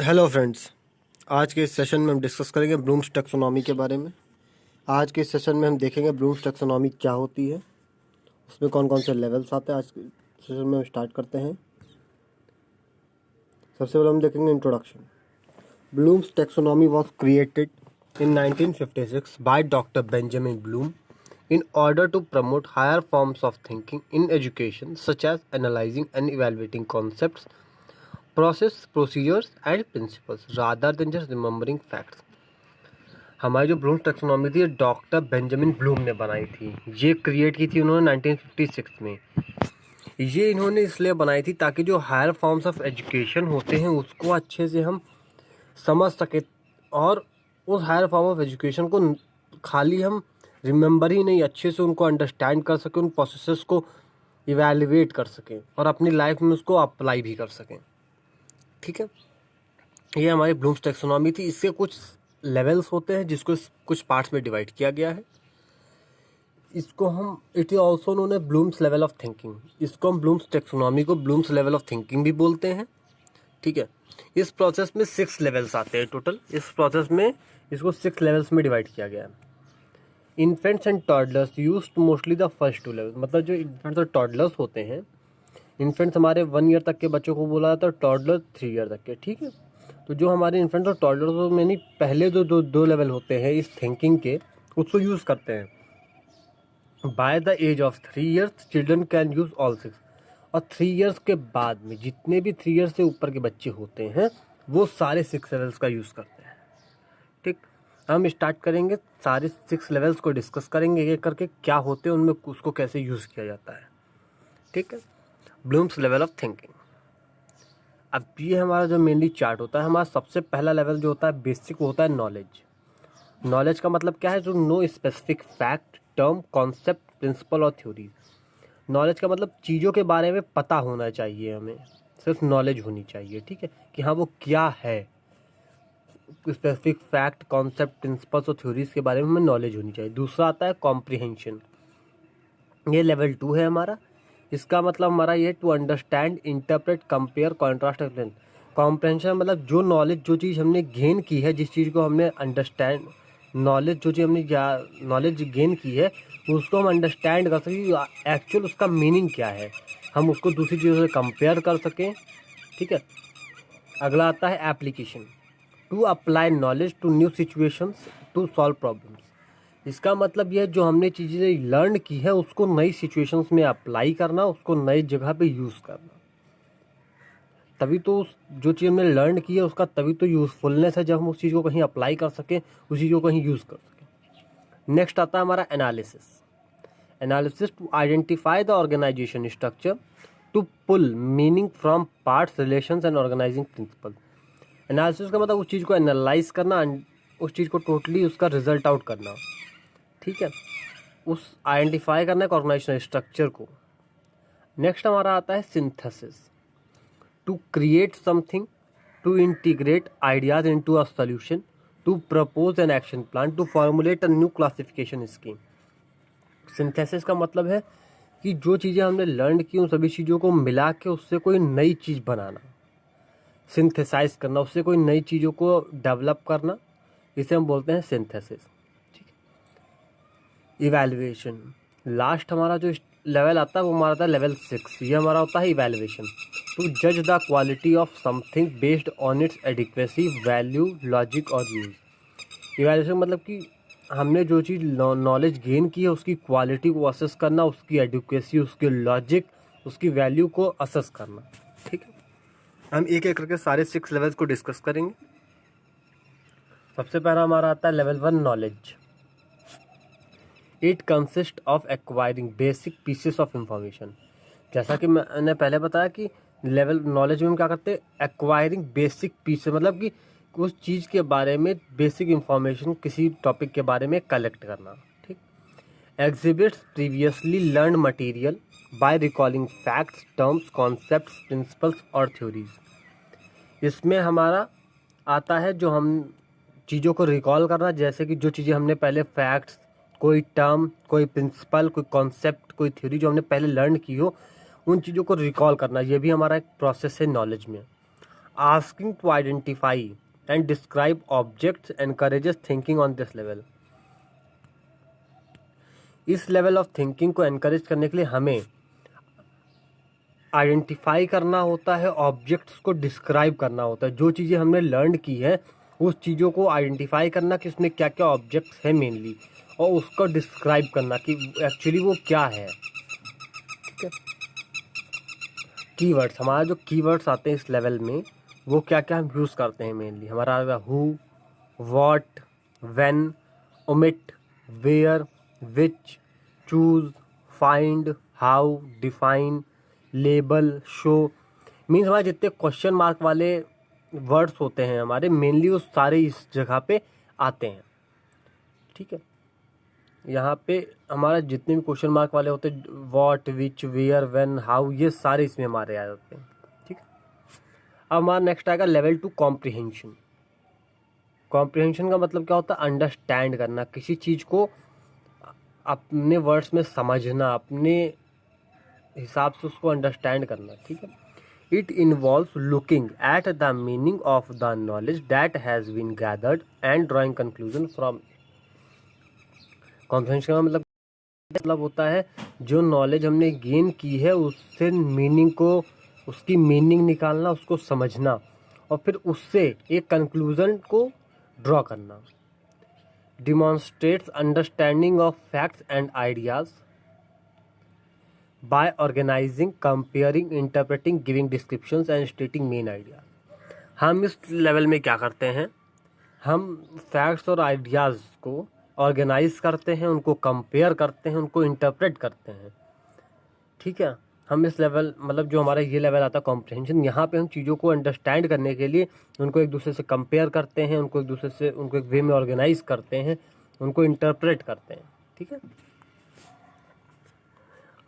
Hello friends. आज के इस सेशन में हम डिस्कस करेंगे ब्लूम्स टैक्सोनॉमी के बारे में। आज के इस सेशन में हम देखेंगे ब्लूम्स टैक्सोनॉमी क्या होती है, उसमें कौन कौन से लेवल्स आते हैं। आज के सेशन में हम स्टार्ट करते हैं। सबसे पहले हम देखेंगे introduction. Bloom's taxonomy was created in 1956 by doctor Benjamin Bloom in order to promote higher forms of thinking in education, such as analyzing and evaluating concepts, process, procedures and principles rather than just remembering facts। हमारी जो blooms taxonomy थी doctor Benjamin Bloom ने बनाई थी। ये create की थी उन्होंने 1956 में। ये इन्होंने इसलिए बनाई थी ताकि जो हायर फॉर्म्स ऑफ एजुकेशन होते हैं उसको अच्छे से हम समझ सके, और उस हायर फॉर्म ऑफ एजुकेशन को खाली हम रिमेंबर ही नहीं, अच्छे से उनको अंडरस्टैंड कर सकें, उन प्रोसेसेस को इवैल्यूएट कर सकें और अपनी लाइफ में उसको अप्लाई भी कर सकें। ठीक है, ये हमारी ब्लूम्स टैक्सोनॉमी थी। इसके कुछ लेवल्स होते हैं जिसको कुछ पार्ट्स में डिवाइड किया गया है। इसको हम it is also known as Bloom's level of thinking. इसको हम ब्लूम्स टैक्सोनॉमी को ब्लूम्स लेवल ऑफ थिंकिंग भी बोलते हैं। ठीक है, इस प्रोसेस में 6 लेवल्स आते हैं टोटल। इस प्रोसेस में इसको 6 लेवल्स में डिवाइड किया गया है। Infants and toddlers used mostly the first 2 level. मतलब जो इन्फेंट्स और टॉडलर्स होते हैं, इन्फेंट्स हमारे 1 ईयर तक के बच्चों को बोला जाता है, टॉडलर 3 ईयर तक के। ठीक है, तो जो हमारे इन्फेंट्स और टॉडलर्स में नहीं, पहले जो दो लेवल होते हैं इस थिंकिंग के, उसको यूज़ करते हैं। By the age of 3 years children can use all 6। और 3 ईयर्स के बाद में जितने भी 3 ईयर्स से ऊपर के बच्चे होते हैं वो सारे 6 लेवल्स का यूज़ करते हैं। ठीक, हम स्टार्ट करेंगे, सारे 6 लेवल्स को डिस्कस करेंगे एक करके, क्या होते हैं उनमें, उसको कैसे यूज़ किया जाता है। ठीक है, ब्लूम्स लेवल ऑफ थिंकिंग। अब ये हमारा जो मेनली चार्ट होता है, हमारा सबसे पहला लेवल जो होता है बेसिक, होता है नॉलेज। नॉलेज का मतलब क्या है? जो know specific fact, term, concept, principle और थ्योरीज। नॉलेज का मतलब चीज़ों के बारे में पता होना चाहिए, हमें सिर्फ नॉलेज होनी चाहिए। ठीक है, कि हाँ वो क्या है, स्पेसिफिक फैक्ट, कॉन्सेप्ट, प्रिंसिपल्स और थ्योरीज के बारे में हमें नॉलेज होनी चाहिए। दूसरा आता है कॉम्प्रिहेंशन। ये लेवल 2 है हमारा। इसका मतलब हमारा ये to understand, interpret, compare, contrast, explain. Comprehension मतलब जो नॉलेज, जो चीज़ हमने गेन की है, जिस चीज़ को हमने अंडरस्टैंड, नॉलेज जो चीज़ हमने नॉलेज गेन की है उसको हम अंडरस्टैंड कर सकें, एक्चुअल उसका मीनिंग क्या है, हम उसको दूसरी चीज़ों से कंपेयर कर सकें। ठीक है, अगला आता है application. To apply knowledge to new situations to solve problems. इसका मतलब यह जो हमने चीज़ें लर्न की है उसको नई सिचुएशंस में अप्लाई करना, उसको नई जगह पे यूज़ करना। तभी तो उस जो चीज़ हमने लर्न की है उसका तभी तो यूज़फुलनेस है, जब हम उस चीज़ को कहीं अप्लाई कर सकें, उस चीज़ को कहीं यूज़ कर सकें। नेक्स्ट आता है हमारा analysis. Analysis to identify the organisation structure, to pull meaning from parts, relations and organising principle. Analysis का मतलब उस चीज़ को एनालाइज करना, उस चीज़ को टोटली उसका रिजल्ट आउट करना। ठीक है, उस आइडेंटिफाई करना है ऑर्गेनाइजेशन स्ट्रक्चर को। नेक्स्ट हमारा आता है synthesis. To create something, to integrate ideas into a solution, to propose an action plan, to formulate a new classification scheme. Synthesis का मतलब है कि जो चीज़ें हमने लर्न की उन सभी चीज़ों को मिला के उससे कोई नई चीज़ बनाना, सिंथेसाइज करना, उससे कोई नई चीज़ों को डेवलप करना, इसे हम बोलते हैं सिंथेसिस। इवैल्यूएशन, लास्ट हमारा जो लेवल आता है वो हमारा आता है लेवल 6। ये हमारा होता है इवैल्यूएशन। टू जज the quality of something based on it's adequacy, value, logic और यूज। इवैल्यूएशन मतलब कि हमने जो चीज़ नॉलेज गेन की है उसकी क्वालिटी को असेस करना, उसकी एडिक्वेसी, उसके लॉजिक, उसकी वैल्यू को असेस करना। ठीक है, हम एक एक करके सारे 6 लेवल्स को डिस्कस करेंगे। सबसे पहला हमारा आता है level 1 knowledge. It consist of acquiring basic pieces of information. जैसा कि मैंने पहले बताया कि लेवल नॉलेज में हम क्या करते हैं, एक्वायरिंग बेसिक पीसेस, मतलब कि उस चीज़ के बारे में बेसिक इंफॉर्मेशन, किसी टॉपिक के बारे में कलेक्ट करना। ठीक, exhibits previously learn material by recalling facts, terms, concepts, principles और थ्योरीज। इसमें हमारा आता है जो हम चीज़ों को रिकॉल करना, जैसे कि जो चीज़ें हमने पहले फैक्ट्स, कोई टर्म, कोई प्रिंसिपल, कोई कॉन्सेप्ट, कोई थ्योरी जो हमने पहले लर्न की हो, उन चीज़ों को रिकॉल करना, ये भी हमारा एक प्रोसेस है नॉलेज में। Asking to identify and describe objects encourages thinking on this level. इस लेवल ऑफ थिंकिंग को एनकरेज करने के लिए हमें आइडेंटिफाई करना होता है, ऑब्जेक्ट्स को डिस्क्राइब करना होता है। जो चीज़ें हमने लर्न की है उस चीज़ों को आइडेंटिफाई करना कि उसमें क्या क्या ऑब्जेक्ट्स हैं मेनली, और उसको डिस्क्राइब करना कि एक्चुअली वो क्या है। ठीक है, कीवर्ड्स, हमारा जो कीवर्ड्स आते हैं इस लेवल में वो क्या क्या हम यूज़ करते हैं मेनली। हमारा आ गया who, what, when, omit, where, which, choose, find, how, define, label, show. Means हमारे जितने क्वेश्चन मार्क वाले वर्ड्स होते हैं हमारे मेनली वो सारे इस जगह पे आते हैं। ठीक है, यहाँ पे हमारा जितने भी क्वेश्चन मार्क वाले होते हैं, what, which, where, when, how, ये सारे इसमें हमारे आ जाते हैं। ठीक है, अब हमारा नेक्स्ट आएगा लेवल 2 कॉम्प्रिहेंशन। कॉम्प्रिहेंशन का मतलब क्या होता है? अंडरस्टैंड करना, किसी चीज़ को अपने वर्ड्स में समझना, अपने हिसाब से उसको अंडरस्टैंड करना। ठीक है, it involves looking at the meaning of the knowledge that has been gathered and drawing conclusion from. Comprehension का मतलब होता है जो नॉलेज हमने गेन की है उससे मीनिंग को, उसकी मीनिंग निकालना, उसको समझना और फिर उससे एक कंक्लूजन को ड्रॉ करना। Demonstrates understanding of facts and ideas by organising, comparing, interpreting, giving descriptions and stating main idea. हम इस लेवल में क्या करते हैं? हम फैक्ट्स और आइडियाज़ को ऑर्गेनाइज करते हैं, उनको कंपेयर करते हैं, उनको इंटरप्रेट करते हैं। ठीक है, हम इस लेवल, मतलब जो हमारा ये लेवल आता है कॉम्प्रिहेंशन, यहाँ पे हम चीज़ों को अंडरस्टैंड करने के लिए उनको एक दूसरे से कंपेयर करते हैं, उनको एक दूसरे से, उनको एक वे में ऑर्गेनाइज करते हैं, उनको इंटरप्रेट करते हैं। ठीक है,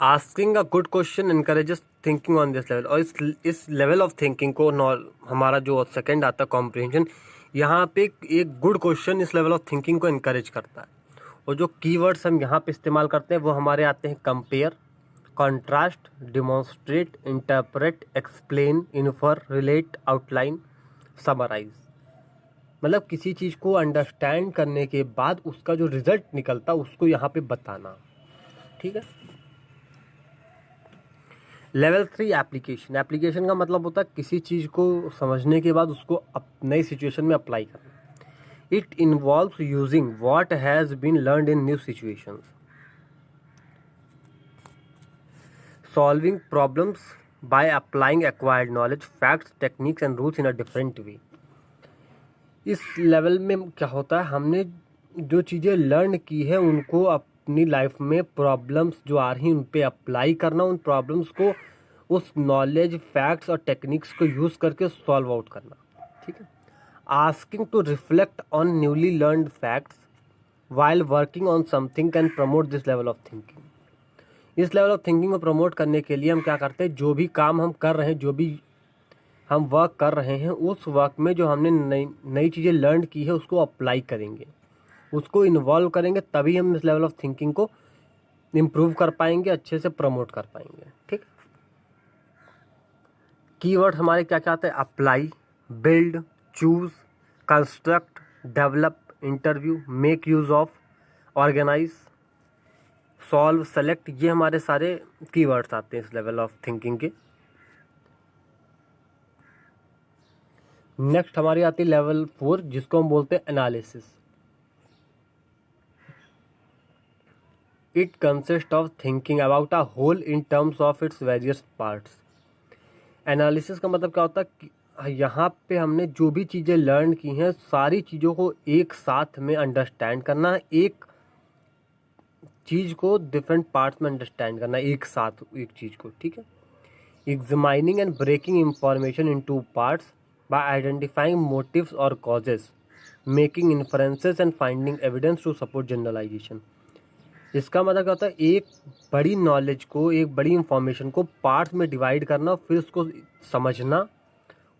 asking a good question encourages thinking on this level. और इस लेवल ऑफ थिंकिंग को हमारा जो सेकंड आता है कॉम्प्रिहेंशन, यहाँ पे एक गुड क्वेश्चन इस लेवल ऑफ थिंकिंग को इनकरेज करता है। और जो कीवर्ड्स हम यहाँ पे इस्तेमाल करते हैं वो हमारे आते हैं compare, contrast, demonstrate, interpret, explain, infer, relate, outline, summarise. मतलब किसी चीज़ को अंडरस्टैंड करने के बाद उसका जो रिजल्ट निकलता है उसको यहाँ पे बताना। ठीक है, लेवल 3 एप्लीकेशन। एप्लीकेशन का मतलब होता है किसी चीज़ को समझने के बाद उसको नई सिचुएशन में अप्लाई करना। It involves using what has been learned in new situations, solving problems by applying acquired knowledge, facts, techniques and rules in a different way. इस लेवल में क्या होता है, हमने जो चीज़ें लर्न की है उनको अपनी लाइफ में प्रॉब्लम्स जो आ रही हैं उन पे अप्लाई करना, उन प्रॉब्लम्स को उस नॉलेज, फैक्ट्स और टेक्निक्स को यूज़ करके सॉल्व आउट करना। ठीक है, asking to reflect on newly learned facts while working on something can promote this level of thinking. इस लेवल ऑफ थिंकिंग को प्रमोट करने के लिए हम क्या करते हैं, जो भी काम हम कर रहे हैं, जो भी हम वर्क कर रहे हैं, उस वर्क में जो हमने नई नई चीज़ें लर्न की है उसको अप्लाई करेंगे, उसको इन्वॉल्व करेंगे, तभी हम इस लेवल ऑफ थिंकिंग को इम्प्रूव कर पाएंगे, अच्छे से प्रमोट कर पाएंगे। ठीक, कीवर्ड हमारे क्या क्या आते हैं? Apply, build, choose, construct, develop, interview, make use of, organise, solve, select. ये हमारे सारे कीवर्ड्स आते हैं इस लेवल ऑफ थिंकिंग के। नेक्स्ट हमारी आती है लेवल 4 जिसको हम बोलते हैं analysis. It consist of thinking about a whole in terms of its various parts. Analysis का मतलब क्या होता है कि यहाँ पे हमने जो भी चीज़ें लर्न की हैं सारी चीज़ों को एक साथ में अंडरस्टैंड करना, एक चीज़ को डिफरेंट पार्ट्स में अंडरस्टैंड करना एक साथ, एक चीज़ को। ठीक है, examining and breaking information into parts by identifying motives और causes, making inferences and finding evidence to support generalisation. इसका मतलब क्या होता है, एक बड़ी नॉलेज को, एक बड़ी इंफॉर्मेशन को पार्ट्स में डिवाइड करना, फिर उसको समझना,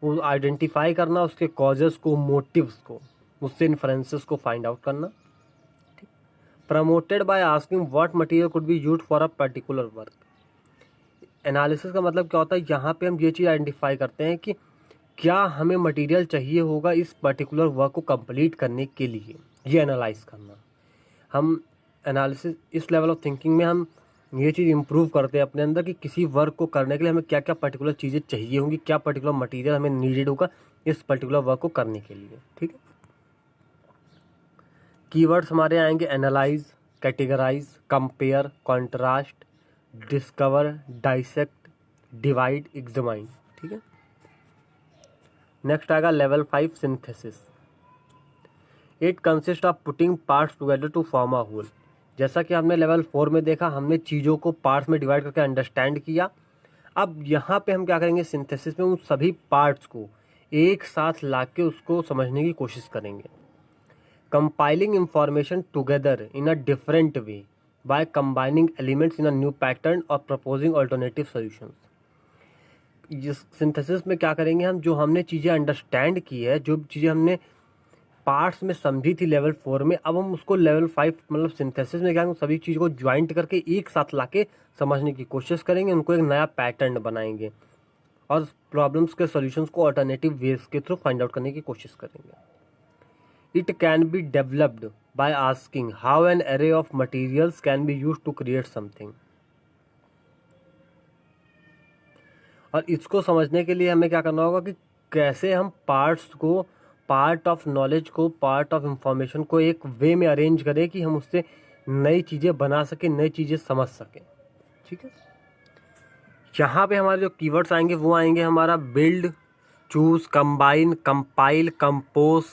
वो आइडेंटिफाई करना, उसके कॉजेस को, मोटिव्स को, उससे इन्फरेंसेस को फाइंड आउट करना। Promoted by asking what material could be used for a particular work. Analysis का मतलब क्या होता है, यहाँ पे हम ये चीज़ आइडेंटिफाई करते हैं कि क्या हमें मटेरियल चाहिए होगा इस पर्टिकुलर वर्क को कंप्लीट करने के लिए, ये एनालाइज करना। हम एनालिसिस, इस लेवल ऑफ थिंकिंग में हम ये चीज़ इम्प्रूव करते हैं अपने अंदर कि किसी वर्क को करने के लिए हमें क्या क्या पर्टिकुलर चीज़ें चाहिए होंगी, क्या पर्टिकुलर मटेरियल हमें नीडेड होगा इस पर्टिकुलर वर्क को करने के लिए। ठीक है, कीवर्ड्स हमारे आएंगे analyse, categorise, compare, contrast, discover, dissect, divide, examine. ठीक है, नेक्स्ट आएगा level 5 synthesis. It consist of putting parts together to form a whole. जैसा कि हमने लेवल 4 में देखा, हमने चीज़ों को पार्ट्स में डिवाइड करके अंडरस्टैंड किया। अब यहाँ पे हम क्या करेंगे, सिंथेसिस में उन सभी पार्ट्स को एक साथ लाके उसको समझने की कोशिश करेंगे। Compiling information together in a different way by combining elements in a new pattern और प्रपोजिंग अल्टरनेटिव सॉल्यूशंस। जिस सिंथेसिस में क्या करेंगे हम, जो हमने चीज़ें अंडरस्टैंड की है, जो चीज़ें हमने पार्ट्स में समझी थी लेवल 4 में, अब हम उसको लेवल 5 मतलब सिंथेसिस में क्या करेंगे, सभी चीज़ को ज्वाइंट करके एक साथ लाके समझने की कोशिश करेंगे, उनको एक नया पैटर्न बनाएंगे और प्रॉब्लम्स के सॉल्यूशंस को अल्टरनेटिव वेज के थ्रू फाइंड आउट करने की कोशिश करेंगे। It can be developed by asking how an array of materials can be used to create something. और इसको समझने के लिए हमें क्या करना होगा कि कैसे हम पार्ट्स को, पार्ट ऑफ नॉलेज को, पार्ट ऑफ इंफॉर्मेशन को एक वे में अरेंज करें कि हम उससे नई चीज़ें बना सकें, नई चीज़ें समझ सकें। ठीक है, यहाँ पे हमारे जो कीवर्ड्स आएंगे वो आएंगे हमारा build, choose, combine, compile, compose,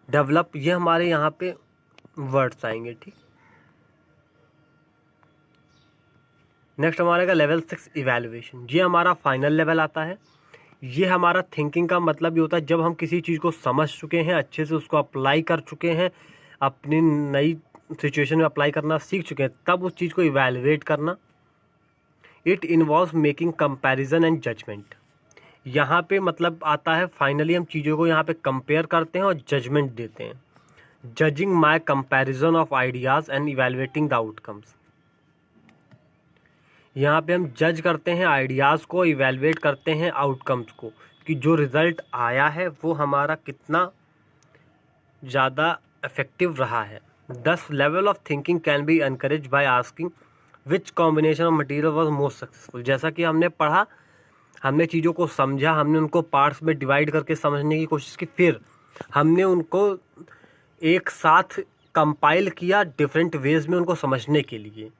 develop, ये हमारे यहाँ पे वर्ड्स आएंगे। ठीक, नेक्स्ट हमारे का लेवल 6 इवैल्यूएशन। ये हमारा फाइनल लेवल आता है। ये हमारा थिंकिंग का मतलब ये होता है, जब हम किसी चीज़ को समझ चुके हैं, अच्छे से उसको अप्लाई कर चुके हैं, अपनी नई सिचुएशन में अप्लाई करना सीख चुके हैं, तब उस चीज़ को इवैल्यूएट करना। It involves making comparison and judgement. यहाँ पे मतलब आता है फाइनली हम चीज़ों को यहाँ पे कंपेयर करते हैं और जजमेंट देते हैं। Judging my comparison of ideas and evaluating the outcomes. यहाँ पे हम जज करते हैं आइडियाज़ को, इवैल्यूएट करते हैं आउटकम्स को, कि जो रिज़ल्ट आया है वो हमारा कितना ज़्यादा इफेक्टिव रहा है। 10 level of thinking can be encourage by asking which combination of material was most successful. जैसा कि हमने पढ़ा, हमने चीज़ों को समझा, हमने उनको पार्ट्स में डिवाइड करके समझने की कोशिश की, फिर हमने उनको एक साथ कंपाइल किया डिफरेंट वेज में उनको समझने के लिए।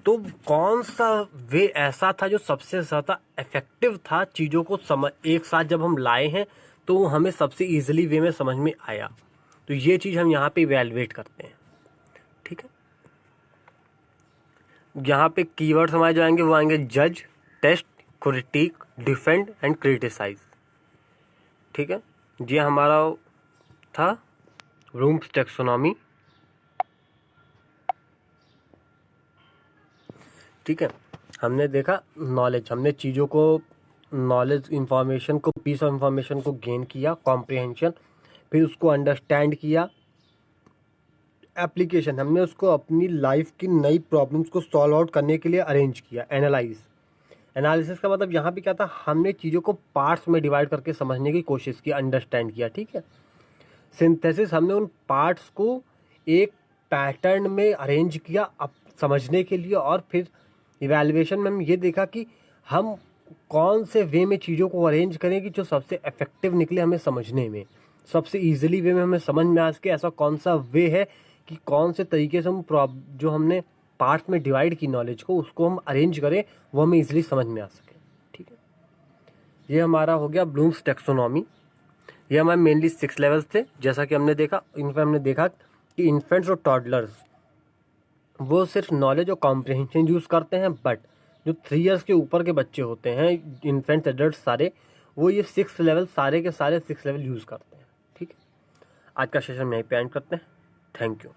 तो कौन सा वे ऐसा था जो सबसे ज़्यादा इफेक्टिव था, चीज़ों को समझ एक साथ जब हम लाए हैं तो हमें सबसे ईजिली वे में समझ में आया। तो ये चीज़ हम यहाँ पे इवैल्यूएट करते हैं। ठीक है, यहाँ पे कीवर्ड्स हमारे जो आएंगे वो आएंगे जज, test, critic, defend and criticise. ठीक है, ये हमारा था ब्लूम्स टैक्सोनॉमी। ठीक है, हमने देखा नॉलेज, हमने चीज़ों को, नॉलेज, इंफॉर्मेशन को, पीस ऑफ इंफॉर्मेशन को गेन किया, कॉम्प्रिहेंशन, फिर उसको अंडरस्टैंड किया, एप्लीकेशन, हमने उसको अपनी लाइफ की नई प्रॉब्लम्स को सॉल्व आउट करने के लिए अरेंज किया, एनालाइज। एनालिसिस का मतलब यहाँ पे क्या था, हमने चीज़ों को पार्ट्स में डिवाइड करके समझने की कोशिश की, अंडरस्टैंड किया। ठीक है, सिंथेसिस, हमने उन पार्ट्स को एक पैटर्न में अरेंज किया अब समझने के लिए, और फिर इवैल्यूएशन में हम ये देखा कि हम कौन से वे में चीज़ों को अरेंज करें कि जो सबसे इफेक्टिव निकले हमें समझने में, सबसे इजीली वे में हमें समझ में आ सके। ऐसा कौन सा वे है कि कौन से तरीके से हम जो हमने पार्ट्स में डिवाइड की नॉलेज को, उसको हम अरेंज करें, वो हमें इजीली समझ में आ सके। ठीक है, ये हमारा हो गया ब्लूम्स टैक्सोनॉमी। ये हमारे मेनली 6 लेवल्स थे। जैसा कि हमने देखा, इनमें हमने देखा कि इन्फेंट्स और टॉडलर्स वो सिर्फ नॉलेज और कॉम्प्रिहेंशन यूज़ करते हैं, बट जो 3 इयर्स के ऊपर के बच्चे होते हैं, इन्फेंट्स, एडल्ट सारे, वो ये 6 लेवल, सारे के सारे 6 लेवल यूज़ करते हैं। ठीक है, आज का सेशन यहीं पे एंड करते हैं। Thank you.